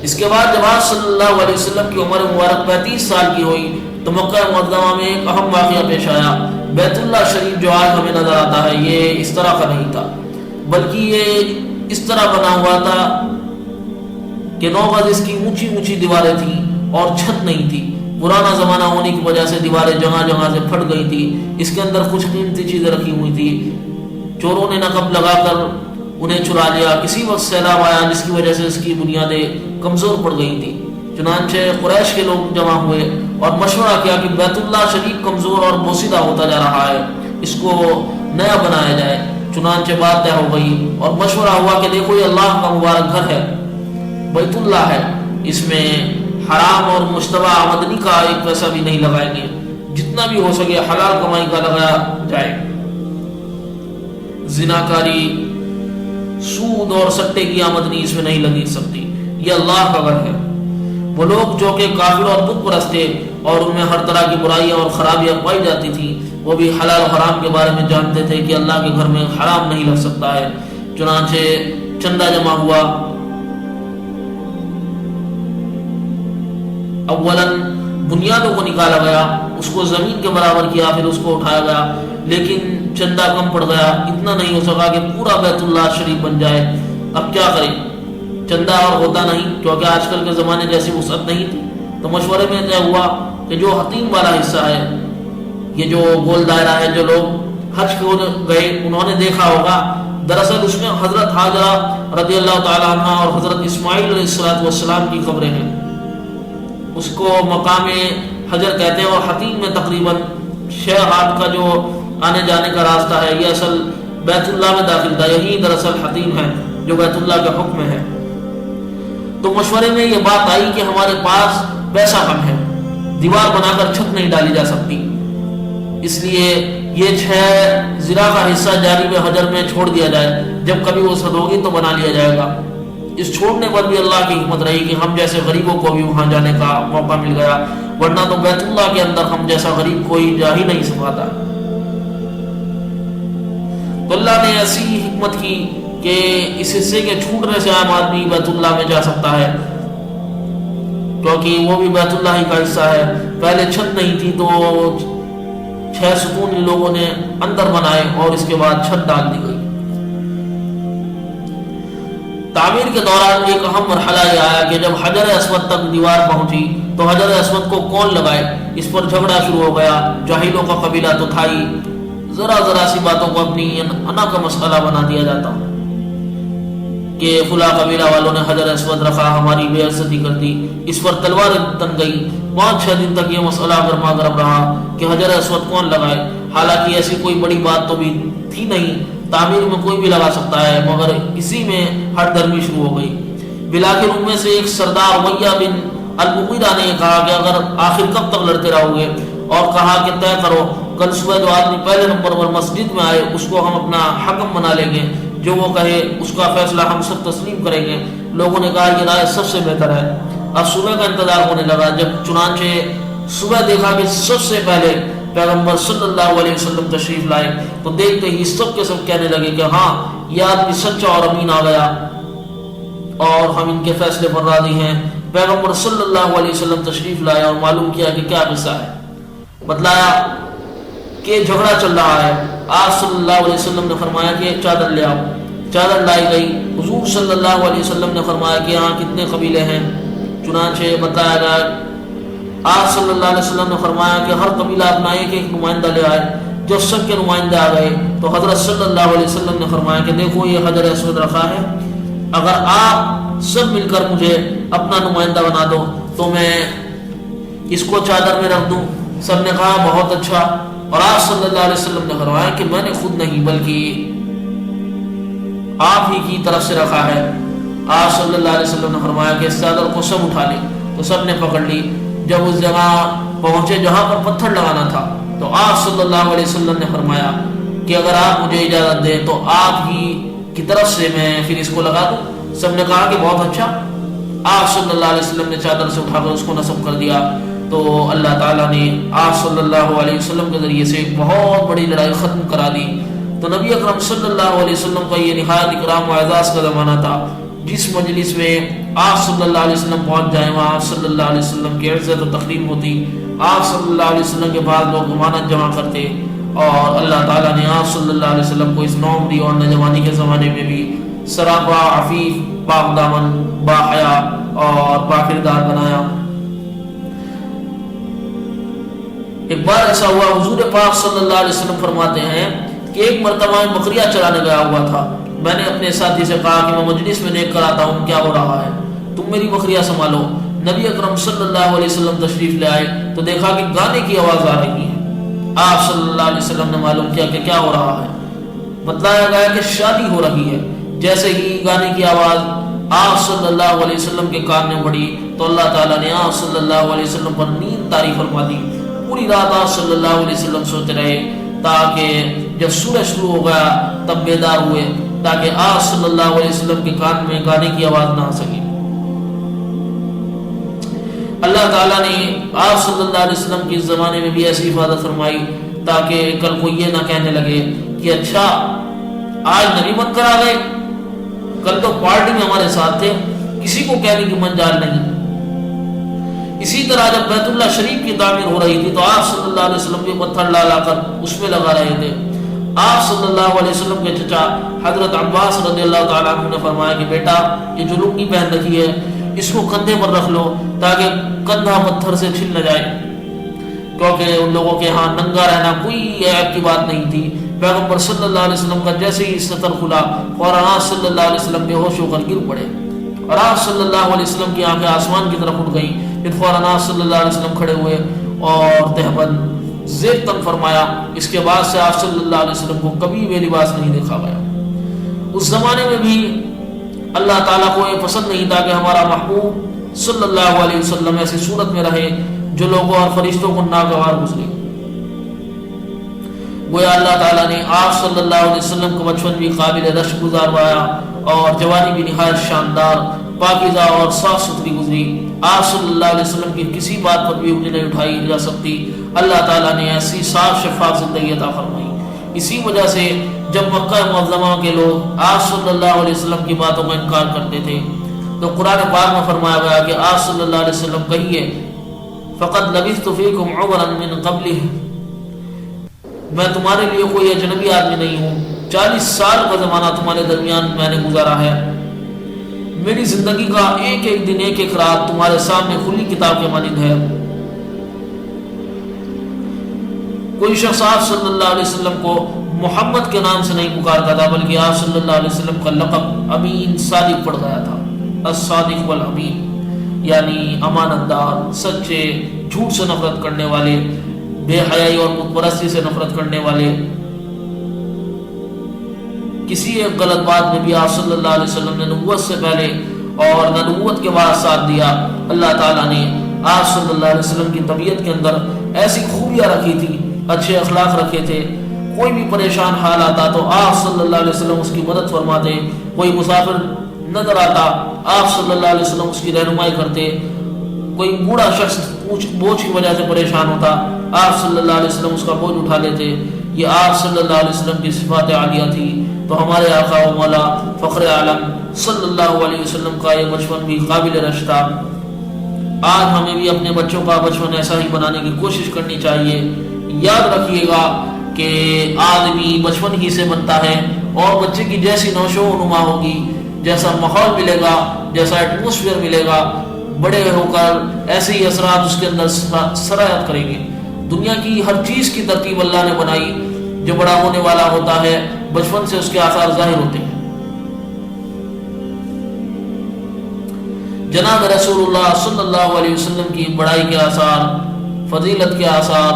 اس کے بعد جب آپ صلی اللہ علیہ وسلم کی عمر مبارک 35 سال کی ہوئی تو مکہ معظمہ میں ایک اہم واقعہ پیش آیا۔ بیت اللہ شریف جو آج ہمیں نظر آتا ہے یہ اس طرح کا نہیں تھا، بلکہ یہ اس طرح بنا ہوا تھا کہ 9 گز اس کی اونچی اونچی دیواریں تھیں اور چھت نہیں تھی۔ پرانا زمانہ ہونے کی وجہ سے دیواریں جگہ جگہ سے پھٹ گئی تھی۔ اس کے اندر کچھ قیمتی چیزیں رکھی ہوئی تھی، چوروں نے نقب لگا کر انہیں چرا لیا۔ کسی وقت سیلاب آیا جس کی وجہ سے اس کی بنیادیں کمزور پڑ گئی تھی۔ چنانچہ قریش کے لوگ جمع ہوئے اور مشورہ کیا کہ بیت اللہ شریف کمزور اور بوسیدہ ہوتا جا رہا ہے، اس کو نیا بنایا جائے۔ چنانچہ بات طے ہو گئی اور مشورہ ہوا کہ دیکھو یہ اللہ کا مبارک گھر ہے، بیت اللہ ہے، اس میں حرام اور مشتبہ آمدنی کا ایک پیسہ بھی نہیں لگائیں گے، جتنا بھی ہو سکے حلال کمائی کا لگایا جائے۔ زناکاری، سود اور سٹے کی آمدنی اس میں نہیں لگی سکتی، یہ اللہ کا گھر ہے۔ وہ لوگ جو کہ کافر اور بت پرست تھے اور ان میں ہر طرح کی برائیاں اور خرابیاں پائی جاتی تھیں، وہ بھی حلال و حرام کے بارے میں جانتے تھے کہ اللہ کے گھر میں حرام نہیں لگ سکتا ہے۔ چنانچہ چندہ جمع ہوا۔ اولاً بنیادوں کو نکالا گیا، اس کو زمین کے برابر کیا، پھر اس کو اٹھایا گیا، لیکن چندہ کم پڑ گیا، اتنا نہیں ہو سکا کہ پورا بیت اللہ شریف بن جائے۔ اب کیا کریں؟ چندہ اور ہوتا نہیں، کیونکہ آج کل کے زمانے جیسی وسعت نہیں تھی۔ تو مشورے میں طے ہوا کہ جو حتیم والا حصہ ہے، یہ جو گول دائرہ ہے، جو لوگ حج کو گئے انہوں نے دیکھا ہوگا، دراصل اس میں حضرت حاجرہ رضی اللہ تعالیٰ عنہ اور حضرت اسماعیل علیہ السلام کی قبریں ہیں۔ اس کو مقام حجر کہتے ہیں، اور حتیم میں تقریباً 6 ہاتھ کا جو آنے جانے کا راستہ ہے، یہ اصل بیت اللہ میں داخل تھا، یہی دراصل حتیم ہے جو بیت اللہ کے حکم میں ہے۔ تو مشورے میں یہ بات آئی کہ ہمارے پاس پیسہ کم ہے، دیوار بنا کر چھت نہیں ڈالی جا سکتی، اس لیے یہ 6 ذرا کا حصہ جانب حجر میں چھوڑ دیا جائے، جب کبھی وہ صد ہوگی تو بنا لیا جائے گا۔ اس چھوڑنے پر بھی اللہ کی حکمت رہی کہ ہم جیسے غریبوں کو بھی وہاں جانے کا موقع مل گیا، ورنہ تو بیت اللہ کے اندر ہم جیسا غریب کوئی جا ہی نہیں سکتا۔ تو اللہ نے ایسی حکمت کی کہ اس حصے کے چھوٹنے سے عام آدمی بیت اللہ میں جا سکتا ہے، کیونکہ وہ بھی بیت اللہ ہی کا حصہ ہے۔ پہلے چھت نہیں تھی تو 6 ستون ان لوگوں نے اندر بنائے اور اس کے بعد چھت ڈال دی گئی۔ تعمیر کے دوران ایک اہم مرحلہ یہ آیا کہ جب حجر اسود تک دیوار پہنچی تو حجر اسود کو کون لگائے، اس پر جھگڑا شروع ہو گیا۔ جاہلوں کا قبیلہ تو تھا ہی، ذرا سی باتوں کو اپنی انا کا مسئلہ بنا دیا جاتا کہ فلاں قبیلہ والوں نے حجر اسود رکھا، ہماری بے عزتی کر دی، اس پر تلوار تن گئی۔ 5-6 دن تک یہ مسئلہ گرما گرم رہا کہ حجر اسود کون لگائے، حالانکہ ایسی کوئی بڑی بات تو بھی تھی نہیں، تعمیر میں کوئی بھی لگا سکتا ہے، مگر اسی میں ہٹ درمی شروع ہو گئی۔ بلاخر ان میں سے ایک سردار امیہ بن المغیرہ نے کہا کہ اگر آخر کب تک لڑتے رہو گے، اور کہا کہ طے کرو کل صبح جو آدمی پہلے نمبر پر مسجد میں آئے اس کو ہم اپنا حکم بنا لیں گے، جو وہ کہے اس کا فیصلہ ہم سب تسلیم کریں گے۔ لوگوں نے کہا یہ رائے سب سے بہتر ہے۔ اب صبح کا انتظار ہونے لگا۔ جب چنانچہ صبح دیکھا کہ سب سے پہلے پیغمبر صلی اللہ علیہ وسلم تشریف لائے تو دیکھتے ہی سب کے سب کہنے لگے کہ ہاں یہ آدمی سچا اور امین آ گیا اور ہم ان کے فیصلے پر راضی ہیں۔ پیغمبر صلی اللہ علیہ وسلم تشریف لائے اور معلوم کیا کہ کیا قصہ ہے۔ بتلایا کہ جھگڑا چل رہا ہے۔ آپ صلی اللہ علیہ وسلم نے فرمایا کہ ایک چادر لے آؤ۔ چادر لائی گئی۔ حضور صلی اللہ علیہ وسلم نے فرمایا کہ یہاں کتنے قبیلے ہیں؟ چنانچہ بتایا گیا، آپ صلی اللہ علیہ وسلم نے فرمایا کہ ہر قبیلہ اپنا ایک نمائندہ لے آئے۔ جب سب کے نمائندے آ گئے تو حضرت صلی اللہ علیہ وسلم نے فرمایا کہ دیکھو یہ حجر اسود رکھا ہے، اگر آپ سب مل کر مجھے اپنا نمائندہ بنا دو تو میں اس کو چادر میں رکھ دوں۔ سب نے کہا بہت اچھا، اور آپ صلی اللہ علیہ وسلم نے فرمایا کہ میں نے خود نہیں بلکہ آپ ہی کی طرف سے رکھا ہے۔ آپ صلی اللہ علیہ وسلم نے فرمایا کہ اس چادر کو سب اٹھا لیں، تو سب نے پکڑ لی۔ جب اس جگہ پہنچے جہاں پر پتھر لگانا تھا تو آپ صلی اللہ علیہ وسلم نے فرمایا کہ اگر آپ مجھے اجازت دیں تو آپ ہی کی طرف سے میں پھر اس کو لگا دوں۔ سب نے کہا کہ بہت اچھا۔ آپ صلی اللہ علیہ وسلم نے چادر سے اٹھا کر اس کو نصب کر دیا تو اللہ تعالیٰ نے آپ صلی اللہ علیہ وسلم کے ذریعے سے ایک بہت بڑی لڑائی ختم کرا دی۔ تو نبی اکرم صلی اللہ علیہ وسلم کا یہ نہایت اکرام و اعزاز کا زمانہ تھا جس مجلس میں آپ صلی اللہ علیہ وسلم پہنچ جائیں وہاں آپ صلی اللہ علیہ وسلم کی عزت و تقریم ہوتی، آپ صلی اللہ علیہ وسلم کے بعد لوگ امانت جمع کرتے، اور اللہ تعالیٰ نے آپ صلی اللہ علیہ وسلم کو اس نوعمری اور نوجوانی کے زمانے میں بھی سراپا عفیف، پاک دامن، باحیا اور باکردار بنایا۔ ایک بار ایسا ہوا، حضور پاک صلی اللہ علیہ وسلم فرماتے ہیں کہ ایک مرتبہ میں بکریاں چرانے گیا ہوا تھا، میں نے اپنے ساتھی سے کہا کہ میں مجلس میں دیکھ کر آتا ہوں کیا ہو رہا ہے، تم میری بکریاں سنبھالو۔ نبی اکرم صلی اللہ علیہ وسلم تشریف لے آئے تو دیکھا کہ گانے کی آواز آ رہی ہے۔ آپ صلی اللہ علیہ وسلم نے معلوم کیا کہ کیا ہو رہا ہے، بتلایا گیا کہ شادی ہو رہی ہے۔ جیسے ہی گانے کی آواز آپ صلی اللہ علیہ وسلم کے کان میں پڑی تو اللہ تعالیٰ نے آپ صلی اللہ علیہ وسلم پر نیند طاری فرما دی۔ پوری رات آپ صلی اللہ علیہ وسلم سوتے رہے تاکہ جب سورج شروع ہو گیا تب بیدار ہوئے، تاکہ آپ صلی اللہ علیہ وسلم کے کان میں گانے کی آواز نہ آ سکے۔ اللہ تعالیٰ نے آپ صلی اللہ علیہ وسلم کی زمانے میں بھی ایسی حفاظت فرمائی تاکہ کل کو یہ نہ کہنے لگے کہ اچھا آج نبی بن کر آ گئے، کل تو پارٹی میں ہمارے ساتھ تھے، کسی کو کہنے کی منجال نہیں۔ اسی طرح جب بیت اللہ شریف کی تعمیر ہو رہی تھی تو آپ صلی اللہ علیہ وسلم کے پتھر لا لا کر اس میں لگا رہے تھے۔ آپ صلی اللہ علیہ وسلم کے چچا حضرت عباس رضی اللہ تعالیٰ عنہ نے فرمایا کہ بیٹا یہ جو لنگی پہن رکھی ہے اس کو کندھے پر رکھ لو تاکہ کندھا پتھر سے چھل نہ جائے، کیونکہ ان لوگوں کے ہاں ننگا رہنا کوئی عیب کی بات نہیں تھی۔ پیغمبر صلی اللہ علیہ وسلم کا جیسے ہی سطر کھلا فوراً آپ صلی اللہ علیہ وسلم بے ہوش ہو کر گر پڑے، اور آپ صلی اللہ علیہ وسلم کی آنکھیں آسمان کی طرف اٹھ گئیں۔ پھر فوراً آپ صلی اللہ علیہ وسلم کھڑے ہوئے اور تہبند زیر تن فرمایا۔ اس کے بعد سے آپ صلی اللہ علیہ وسلم کو کبھی بے لباس نہیں دیکھا گیا۔ اس زمانے میں بھی اللہ تعالیٰ کو یہ پسند نہیں تھا کہ ہمارا محبوب صلی اللہ علیہ وسلم ایسی صورت میں رہے جو لوگوں اور فرشتوں کو ناگوار گزرے۔ گویا اللہ تعالیٰ نے آپ صلی اللہ علیہ وسلم کو بچپن بھی قابل رشک گزاروایا اور جوانی بھی نہایت شاندار، پاکیزہ اور صاف ستھری گزری۔ آپ صلی اللہ علیہ وسلم کی کسی بات پر بھی انگلی نہیں اٹھائی جا سکتی۔ اللہ تعالیٰ نے ایسی صاف شفاف زندگی عطا فرمائی۔ اسی وجہ سے جب مکہ معظمہ کے لوگ آپ صلی اللہ علیہ وسلم کی باتوں کا انکار کرتے تھے تو قرآن پاک میں فرمایا گیا کہ آپ صلی اللہ علیہ وسلم کہیے فقد لبثت فیکم عمرا من قبلہ، میں تمہارے لیے کوئی اجنبی آدمی نہیں ہوں، 40 سال کا زمانہ تمہارے درمیان میں نے گزارا ہے، میری زندگی کا ایک ایک دن ایک ایک رات تمہارے سامنے کھلی کتاب کے مانند ہے۔ کوئی شخص آپ صلی اللہ علیہ وسلم کو محمد کے نام سے نہیں پکارتا تھا بلکہ آپ صلی اللہ علیہ وسلم کا لقب امین صادق پڑ گیا تھا۔ الصادق والامین یعنی امانت دار، سچے، جھوٹ سے نفرت کرنے والے، بے حیائی اور بت پرستی سے نفرت کرنے والے۔ کسی ایک غلط بات میں بھی آپ صلی اللہ علیہ وسلم نے نبوت سے پہلے اور نبوت کے بعد ساتھ دیا۔ اللہ تعالیٰ نے آپ صلی اللہ علیہ وسلم کی طبیعت کے اندر ایسی خوبیاں رکھی تھی، اچھے اخلاق رکھے تھے۔ کوئی بھی پریشان حال آتا تو آپ صلی اللہ علیہ وسلم اس کی مدد فرماتے، کوئی مسافر نظر آتا آپ صلی اللہ علیہ وسلم اس کی رہنمائی کرتے، کوئی بوڑھا شخص بوجھ کی وجہ سے پریشان ہوتا آپ صلی اللہ علیہ وسلم اس کا بوجھ اٹھا لیتے۔ یہ آپ صلی اللہ علیہ وسلم کی صفات عالیہ تھی۔ تو ہمارے آقا و مولا فخر عالم صلی اللہ علیہ وسلم کا یہ بچپن بھی قابل رشک تھا۔ آج ہمیں بھی اپنے بچوں کا بچپن ایسا ہی بنانے کی کوشش کرنی چاہیے۔ یاد رکھیے گا کہ آدمی بچپن ہی سے بنتا ہے، اور بچے کی جیسی نوشو و نما ہوگی، جیسا ماحول ملے گا، جیسا ایٹموسفیئر ملے گا، بڑے ہو کر ایسے ہی اثرات اس کے اندر سرایت کریں گے۔ دنیا کی ہر چیز کی ترتیب اللہ نے بنائی، جو بڑا ہونے والا ہوتا ہے بچپن سے اس کے آثار ظاہر ہوتے ہیں۔ جناب رسول اللہ صلی اللہ علیہ وسلم کی بڑائی کے آثار، فضیلت کے آثار،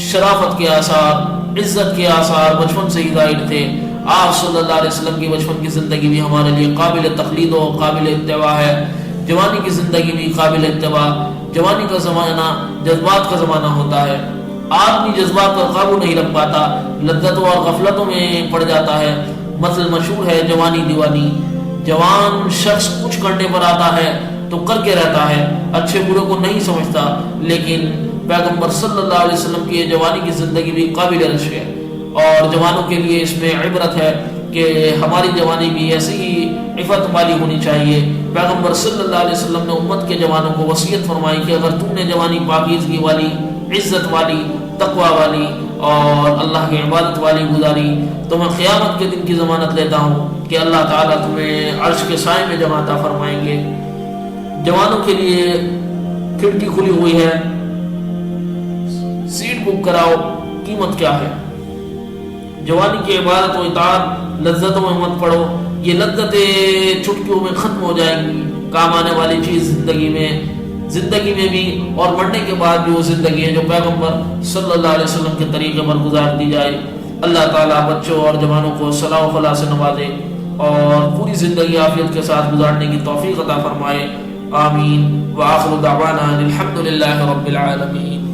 شرافت کے آثار، عزت کے آثار بچپن سے ہی ظاہر تھے۔ آپ صلی اللہ علیہ وسلم کی بچپن کی زندگی بھی ہمارے لیے قابل تقلید و قابل اتباع ہے۔ جوانی کی زندگی بھی قابل اتباع۔ جوانی کا زمانہ جذبات کا زمانہ ہوتا ہے، آدمی جذبات پر قابو نہیں رکھ پاتا، لذتوں اور غفلتوں میں پڑ جاتا ہے۔ مثل مشہور ہے جوانی دیوانی۔ جوان شخص کچھ کرنے پر آتا ہے تو کر کے رہتا ہے، اچھے برے کو نہیں سمجھتا، لیکن پیغمبر صلی اللہ علیہ وسلم کی جوانی کی زندگی بھی قابل رشک ہے، اور جوانوں کے لیے اس میں عبرت ہے کہ ہماری جوانی بھی ایسی ہی عفت والی ہونی چاہیے۔ پیغمبر صلی اللہ علیہ وسلم نے امت کے جوانوں کو وصیت فرمائی کہ اگر تم نے جوانی پاکیزگی والی، عزت والی، تقوی والی اور اللہ کی عبادت والی گزاری تو میں قیامت کے دن کی ضمانت لیتا ہوں کہ اللہ تعالیٰ تمہیں عرش کے سائے میں جمع عطا فرمائیں گے۔ جوانوں کے لیے کھڑکی کھلی ہوئی ہے، سیٹ بک کراؤ، قیمت کیا ہے؟ جوانی کی عبادت و اطاعت لذتوں میں مت پڑو، یہ لذتیں چٹکیوں میں ختم ہو جائیں گی۔ کام آنے والی چیز زندگی میں بھی اور مرنے کے بعد بھی وہ زندگی ہے جو پیغمبر صلی اللہ علیہ وسلم کے طریقے پر گزار دی جائے۔ اللہ تعالیٰ بچوں اور جوانوں کو صلاح و فلاح سے نوازے اور پوری زندگی عافیت کے ساتھ گزارنے کی توفیق عطا فرمائے، آمین۔ وآخر دعوانا الحمد للہ رب العالمین۔